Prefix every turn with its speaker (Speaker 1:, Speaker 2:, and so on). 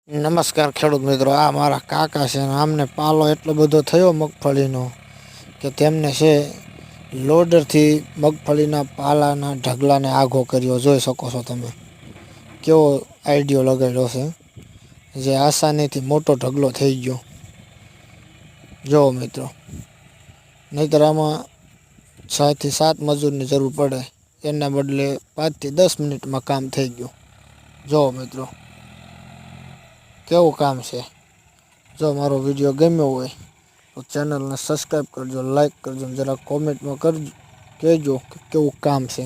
Speaker 1: નમસ્કાર ખેડૂત મિત્રો, આ મારા કાકા છે ને આમને પાલો એટલો બધો થયો મગફળીનો કે તેમને છે લોડરથી મગફળીના પાલાના ઢગલાને આઘો કર્યો. જોઈ શકો છો તમે કેવો આઈડિયો લગાડ્યો છે, જે આસાનીથી મોટો ઢગલો થઈ ગયો. જો મિત્રો, નહીંતર આમાં 6 થી 7 મજૂરની જરૂર પડે, એના બદલે 5 થી 10 મિનિટમાં કામ થઈ ગયું. જો મિત્રો કેવું કામ છે. જો મારો વિડીયો ગમ્યો હોય તો ચેનલને સબસ્ક્રાઈબ કરજો, લાઈક કરજો, જરા કોમેન્ટમાં કરજો, કહેજો કે કેવું કામ છે.